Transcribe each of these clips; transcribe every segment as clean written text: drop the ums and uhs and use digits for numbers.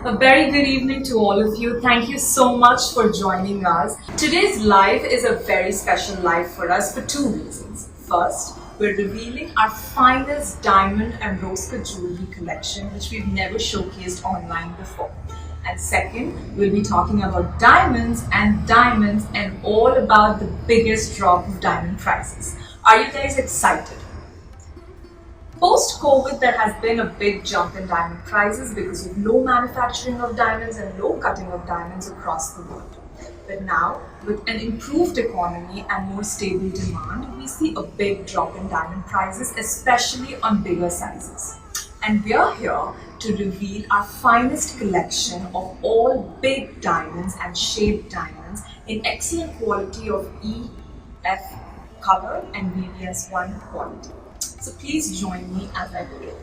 A very good evening to all of you. Thank you so much for joining us. Today's live is a very special live for us for two reasons. First, we're revealing our finest diamond and rose cut jewelry collection, which we've never showcased online before. And second, we'll be talking about diamonds and all about the biggest drop of diamond prices. Are you guys excited? Post-COVID, there has been a big jump in diamond prices because of low manufacturing of diamonds and low cutting of diamonds across the world. But now, with an improved economy and more stable demand, we see a big drop in diamond prices, especially on bigger sizes. And we are here to reveal our finest collection of all big diamonds and shaped diamonds in excellent quality of EF color and VVS1 quality. So please join me as I begin.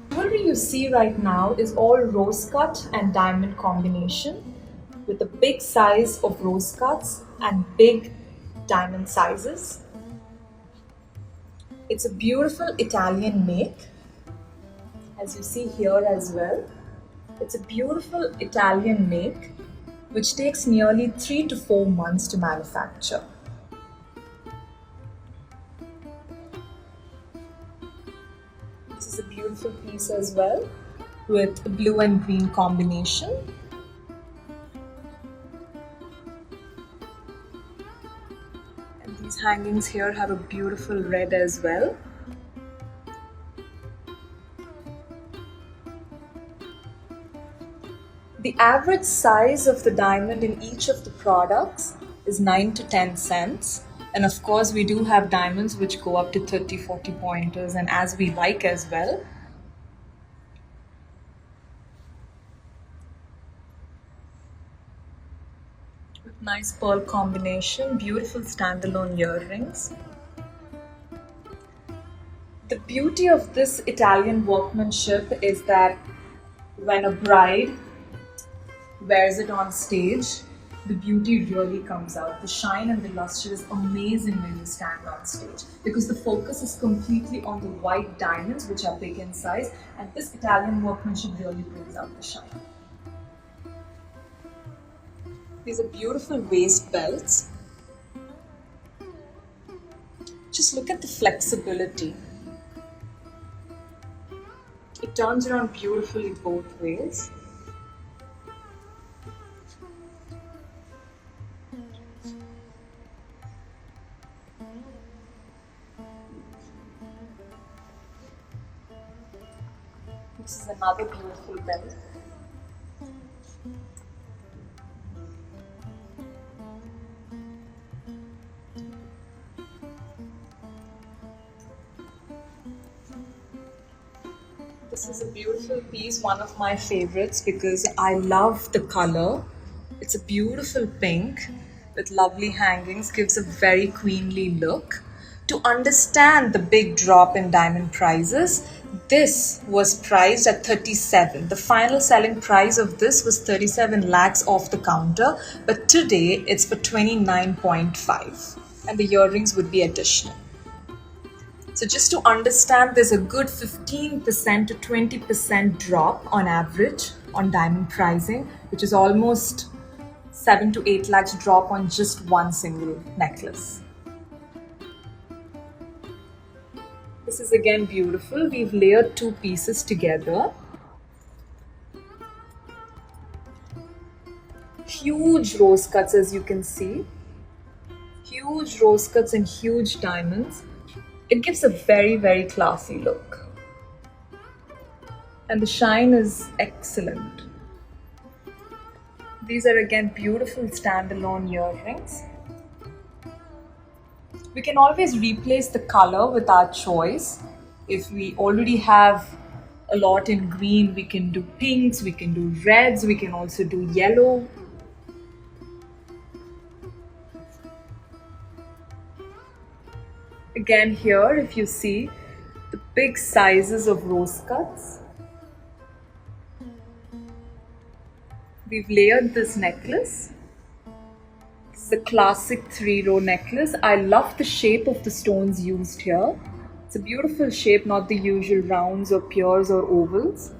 The jewelry you see right now is all rose cut and diamond combination with a big size of rose cuts and big diamond sizes. It's a beautiful Italian make, as you see here as well. It's a beautiful Italian make which takes nearly 3 to 4 months to manufacture. This is a beautiful piece as well with a blue and green combination. And these hangings here have a beautiful red as well. The average size of the diamond in each of the products is 9 to 10 cents. And of course, we do have diamonds which go up to 30, 40 pointers and as we like as well. With nice pearl combination, beautiful standalone earrings. The beauty of this Italian workmanship is that when a bride wears it on stage, the beauty really comes out. The shine and the luster is amazing when you stand on stage because the focus is completely on the white diamonds, which are big in size, and this Italian workmanship really brings out the shine. These are beautiful waist belts. Just look at the flexibility. It turns around beautifully both ways. This is another beautiful belt. This is a beautiful piece, one of my favorites because I love the color. It's a beautiful pink with lovely hangings, gives a very queenly look. To understand the big drop in diamond prices, this was priced at 37. The final selling price of this was 37 lakhs off the counter, but today it's for 29.5 and the earrings would be additional. So just to understand, there's a good 15% to 20% drop on average on diamond pricing, which is almost 7 to 8 lakhs drop on just one single necklace. This is again beautiful. We've layered two pieces together. Huge rose cuts, as you can see. Huge rose cuts and huge diamonds. It gives a very, very classy look. And the shine is excellent. These are again beautiful standalone earrings. We can always replace the color with our choice. If we already have a lot in green, we can do pinks, we can do reds, we can also do yellow. Again here, if you see the big sizes of rose cuts. We've layered this necklace. It's a classic 3-row necklace. I love the shape of the stones used here. It's a beautiful shape, not the usual rounds or pures or ovals.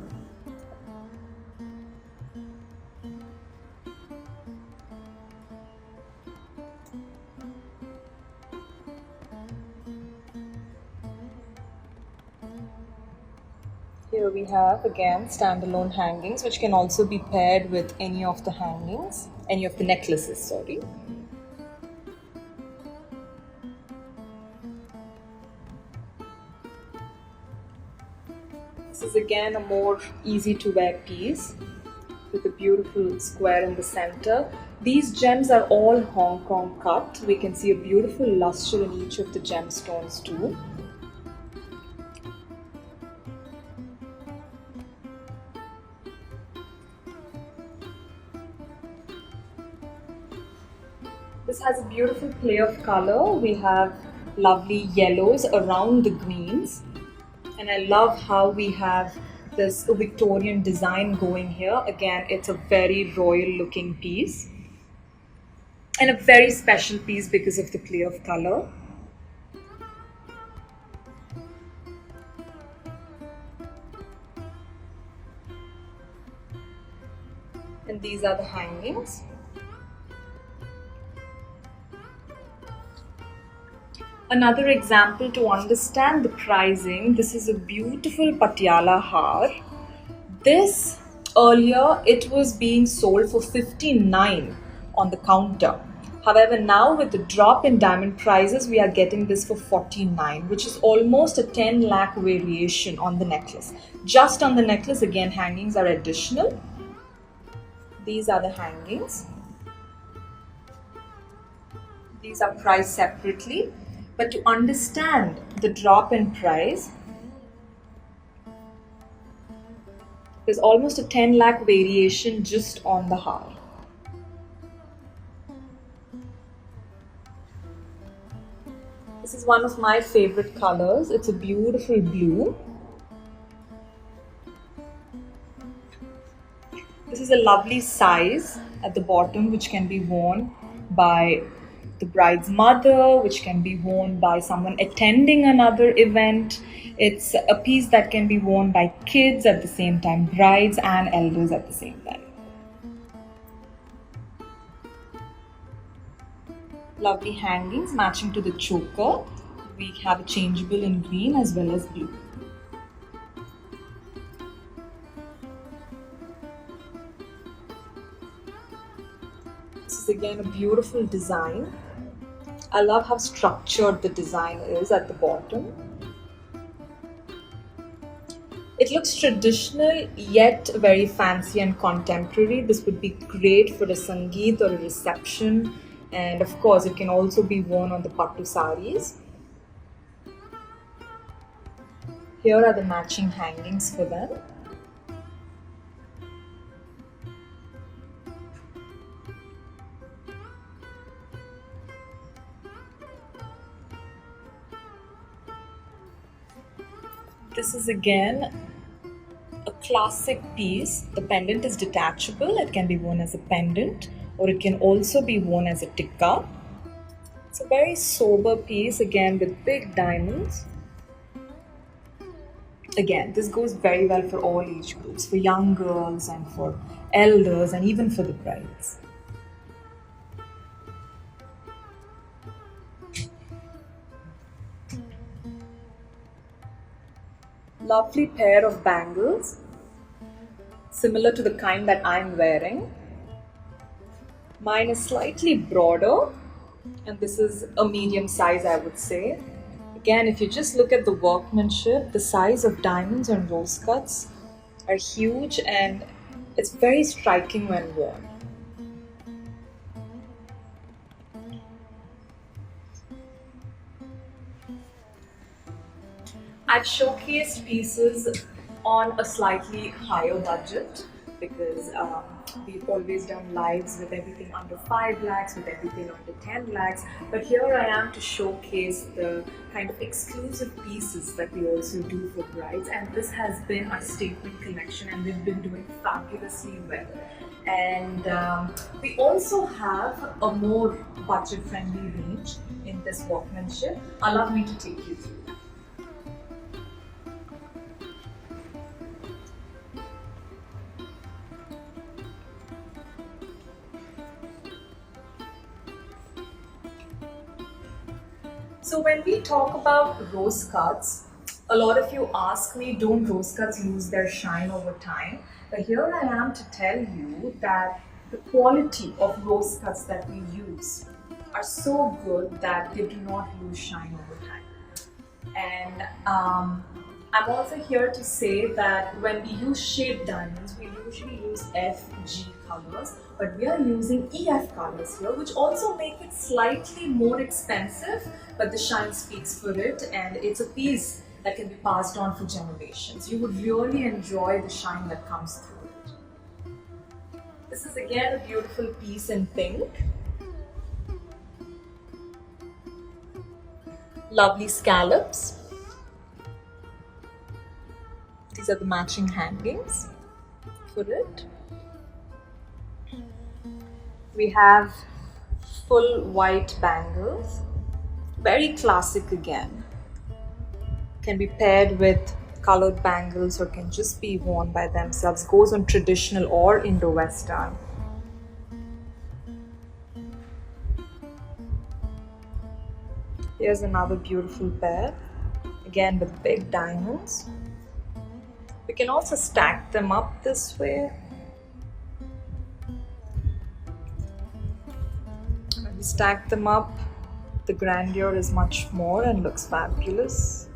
Here we have again standalone hangings, which can also be paired with any of the hangings, any of the necklaces, sorry. This is again a more easy to wear piece with a beautiful square in the center. These gems are all Hong Kong cut. We can see a beautiful luster in each of the gemstones too. This has a beautiful play of color. We have lovely yellows around the greens. And I love how we have this Victorian design going here. Again, it's a very royal looking piece. And a very special piece because of the play of color. And these are the hangings. Another example to understand the pricing, this is a beautiful Patiala har. This earlier it was being sold for 59 on the counter. However, now with the drop in diamond prices, we are getting this for 49, which is almost a 10 lakh variation on the necklace. Just on the necklace, again, hangings are additional. These are the hangings. These are priced separately. But to understand the drop in price, there's almost a 10 lakh variation just on the har. This is one of my favorite colors. It's a beautiful blue. This is a lovely size at the bottom, which can be worn by the bride's mother, which can be worn by someone attending another event. It's a piece that can be worn by kids at the same time, brides and elders at the same time. Lovely hangings matching to the choker. We have a changeable in green as well as blue. This is again a beautiful design. I love how structured the design is at the bottom. It looks traditional yet very fancy and contemporary. This would be great for a sangeet or a reception, and of course it can also be worn on the pattu saris. Here are the matching hangings for them. This is again a classic piece. The pendant is detachable. It can be worn as a pendant or it can also be worn as a tikka. It's a very sober piece again with big diamonds. Again, this goes very well for all age groups, for young girls and for elders and even for the brides. Lovely pair of bangles, similar to the kind that I'm wearing. Mine is slightly broader and this is a medium size, I would say. Again, if you just look at the workmanship, the size of diamonds and rose cuts are huge and it's very striking when worn. I've showcased pieces on a slightly higher budget because we've always done lives with everything under 5 lakhs, with everything under 10 lakhs. But here I am to showcase the kind of exclusive pieces that we also do for brides. And this has been a statement collection and we've been doing fabulously well. And we also have a more budget-friendly range in this workmanship. Allow me to take you through that. So when we talk about rose cuts, a lot of you ask me, don't rose cuts lose their shine over time? But here I am to tell you that the quality of rose cuts that we use are so good that they do not lose shine over time. And I'm also here to say that when we use shaped diamonds, we usually use F, G colors, but we are using EF colors here, which also make it slightly more expensive, but the shine speaks for it, and it's a piece that can be passed on for generations. You would really enjoy the shine that comes through it. This is again a beautiful piece in pink. Lovely scallops. These are the matching hangings for it. We have full white bangles, very classic again. Can be paired with colored bangles or can just be worn by themselves. Goes on traditional or Indo-Western. Here's another beautiful pair, again with big diamonds. We can also stack them up this way. When we stack them up, the grandeur is much more and looks fabulous.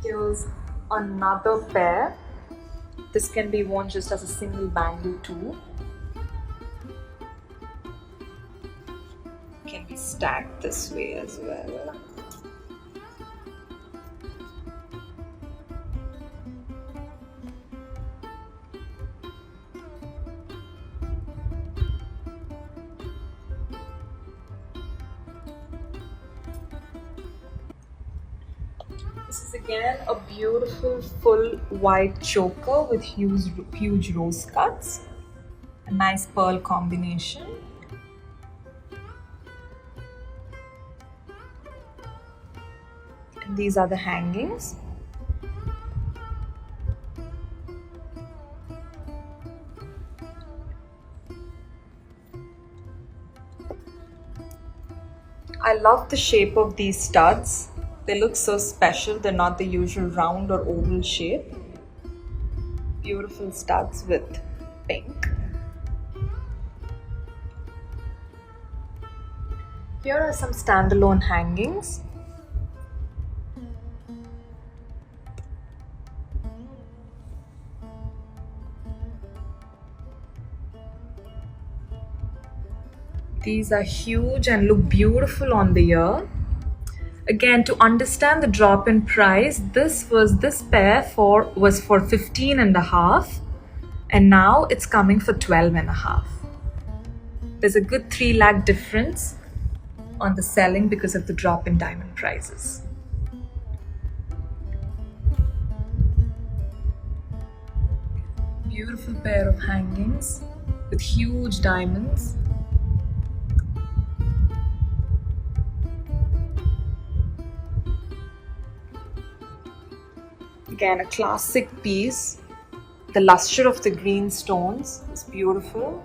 Here's another pair. This can be worn just as a single bangle too. Can be stacked this way as well. This is again a beautiful full white choker with huge rose cuts. A nice pearl combination. And these are the hangings. I love the shape of these studs. They look so special. They're not the usual round or oval shape. Beautiful studs with pink. Here are some standalone hangings. These are huge and look beautiful on the ear. Again, to understand the drop in price, this pair was for 15 and a half, and now it's coming for 12 and a half. There's a good 3 lakh difference on the selling because of the drop in diamond prices. Beautiful pair of hangings with huge diamonds. Again, a classic piece. The luster of the green stones is beautiful.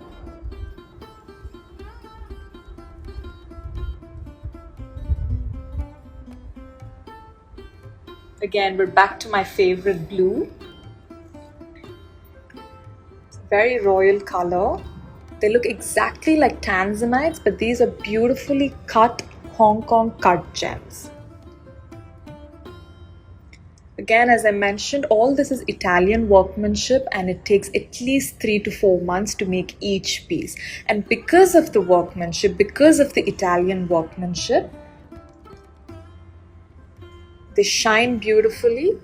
Again, we're back to my favorite blue. It's a very royal color. They look exactly like tanzanites, but these are beautifully cut Hong Kong cut gems. Again, as I mentioned, all this is Italian workmanship and it takes at least 3 to 4 months to make each piece. And because of the workmanship, because of the Italian workmanship, they shine beautifully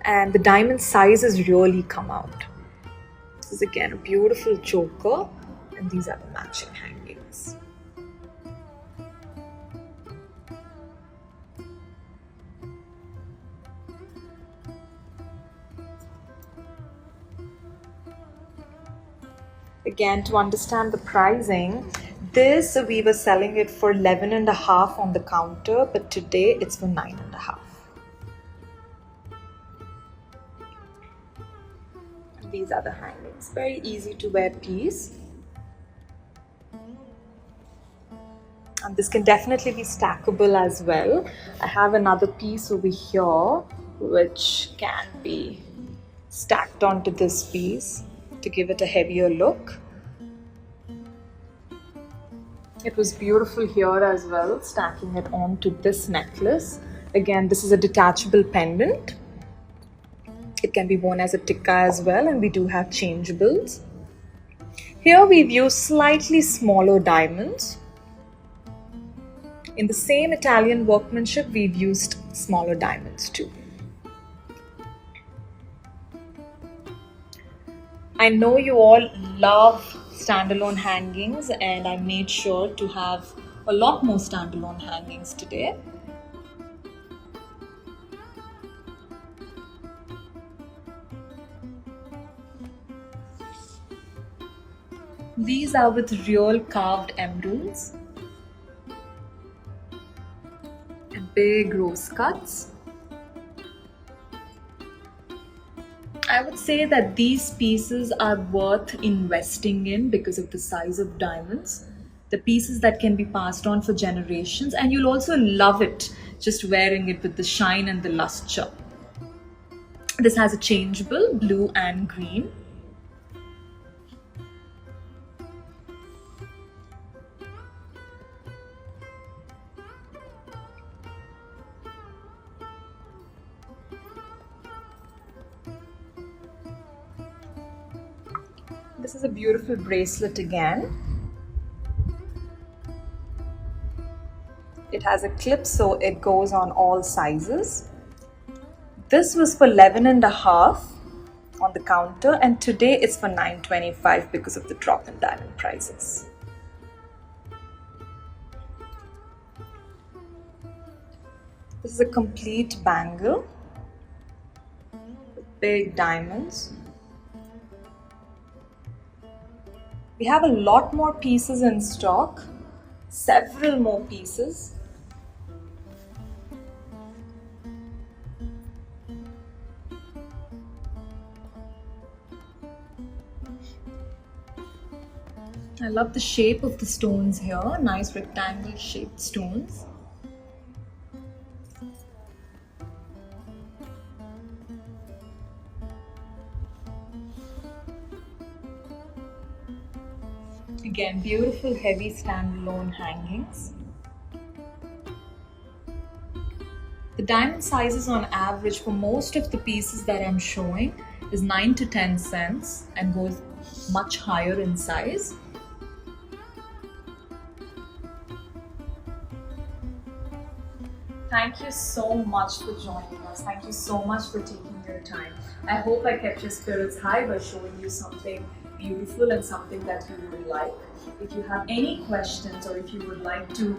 and the diamond sizes really come out. This is again a beautiful choker and these are the matching hangings. Again, to understand the pricing, this we were selling it for 11 and a half on the counter, but today it's for 9 and a half. These are the hangings. Very easy to wear piece. And this can definitely be stackable as well. I have another piece over here which can be stacked onto this piece to give it a heavier look. It was beautiful here as well, stacking it onto this necklace. Again, this is a detachable pendant. It can be worn as a tikka as well, and we do have changeables. Here we've used slightly smaller diamonds. In the same Italian workmanship, we've used smaller diamonds too. I know you all love standalone hangings, and I made sure to have a lot more standalone hangings today. These are with real carved emeralds and big rose cuts. I would say that these pieces are worth investing in because of the size of diamonds. The pieces that can be passed on for generations, and you'll also love it just wearing it with the shine and the luster. This has a changeable blue and green. This is a beautiful bracelet again. It has a clip so it goes on all sizes. This was for 11.5 on the counter, and today it's for 9.25 because of the drop in diamond prices. This is a complete bangle with big diamonds. We have a lot more pieces in stock, several more pieces. I love the shape of the stones here, nice rectangle shaped stones. Again, beautiful heavy standalone hangings. The diamond sizes on average for most of the pieces that I'm showing is 9 to 10 cents and goes much higher in size. Thank you so much for joining us. Thank you so much for taking your time. I hope I kept your spirits high by showing you something beautiful and something that you would like. If you have any questions or if you would like to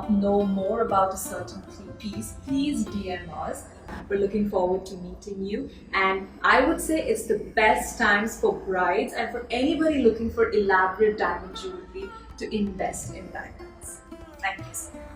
know more about a certain piece, please DM us. We're looking forward to meeting you, and I would say it's the best times for brides and for anybody looking for elaborate diamond jewelry to invest in diamonds. Thank you so much.